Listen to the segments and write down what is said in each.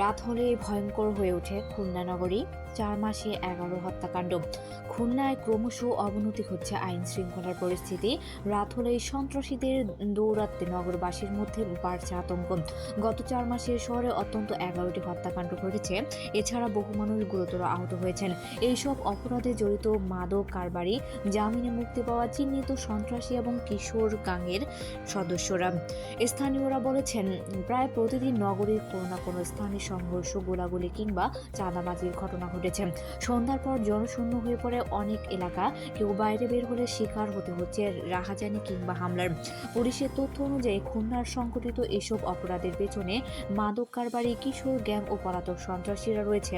রাত হলেই ভয়ঙ্কর হয়ে ওঠে খুলনা নগরী। 4 মাসে 11 হত্যাকাণ্ড। খুলনায় ক্রমশ অবনতি হচ্ছে আইন শৃঙ্খলার পরিস্থিতি। রাত হলেই সন্ত্রাসীদের দৌরাত্মে নগরবাসীর মধ্যে বাড়ছে আতঙ্ক। গত 4 মাসে শহরে অত্যন্ত 11টি হত্যাকাণ্ড ঘটেছে। এছাড়া বহু মানুষ গুরুতর আহত হয়েছেন। এইসব অপরাধে জড়িত মাদক কারবারি, জামিনে মুক্তি পাওয়া চিহ্নিত সন্ত্রাসী এবং কিশোর গ্যাংয়ের সদস্যরা। স্থানীয়রা বলেছেন, প্রায় প্রতিদিন নগরীর কোনো না কোনো স্থানে সংঘর্ষ, গোলাগুলি কিংবা চাঁদাবাজির ঘটনা ঘটেছে। সন্ধ্যার পর জনশূন্য হয়ে পড়ে অনেক এলাকা। কেউ বাইরে বের হলে শিকার হতে হচ্ছে রাহাজানি কিংবা হামলার। পুলিশের তথ্য অনুযায়ী খুলনার সংঘটিত এসব অপরাধের পেছনে মাদক কারবারি, কিশোর গ্যাং ও পলাতক সন্ত্রাসীরা রয়েছে।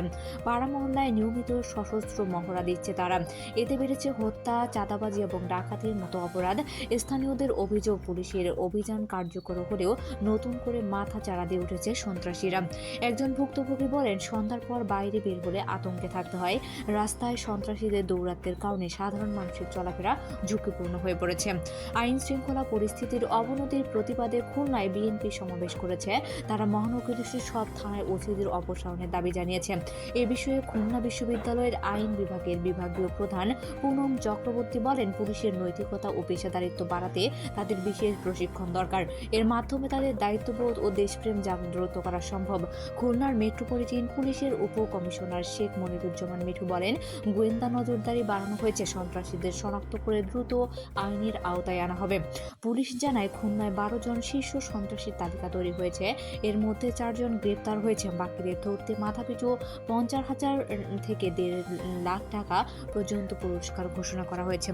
পাড়া মহল্লায় নিয়মিত সশস্ত্র মহড়া দিচ্ছে তারা। এতে বেড়েছে হত্যা, চাঁদাবাজি এবং ডাকাতির মতো অপরাধ। স্থানীয়দের অভিযোগ, পুলিশের অভিযান কার্যকর হলেও নতুন করে মাথা চাড়া দিয়ে উঠেছে সন্ত্রাসীরা। একজন ভুক্তভোগী বলেন, সন্ধ্যার পর বাইরে বের হলে আতঙ্কে থাকতে হয়। রাস্তায় সন্ত্রাসীদের দৌরাত্মের কারণে সাধারণ মানুষের চলাফেরা ঝুঁকিপূর্ণ হয়ে পড়েছে। আইন শৃঙ্খলা পরিস্থিতির অবনতির প্রতিবাদে খুলনায় বিএনপি সমাবেশ করেছে। তারা মহানগরীর সব থানায় ওসিদের অপসারণের দাবি জানিয়েছে। এ বিষয়ে খুলনা বিশ্ববিদ্যালয়ের আইন বিভাগের বিভাগীয় প্রধান পুনম চক্রবর্তী বলেন, পুলিশের নৈতিকতা ও পেশাদারিত্ব বাড়াতে তাদের বিশেষ প্রশিক্ষণ দরকার। এর মাধ্যমে তাদের দায়িত্ববোধ ও দেশপ্রেম জাগ্রত করা সম্ভব। খুলনার মেট্রোপলিটন পুলিশের উপকমিশনার শেখ মনিরুজ্জামান মিঠু বলেন, গোয়েন্দা নজরদারি বাড়ানো হয়েছে। সন্ত্রাসীদের শনাক্ত করে দ্রুত আইনের আওতায় আনা হবে। পুলিশ জানায়, খুলনায় 12 জন শীর্ষ সন্ত্রাসীর তালিকা তৈরি হয়েছে। এর মধ্যে 4 জন গ্রেপ্তার হয়েছে। বাকিদের ধরতে মাথাপিছু 50,000 থেকে 1.5 লাখ টাকা পর্যন্ত পুরস্কার ঘোষণা করা হয়েছে।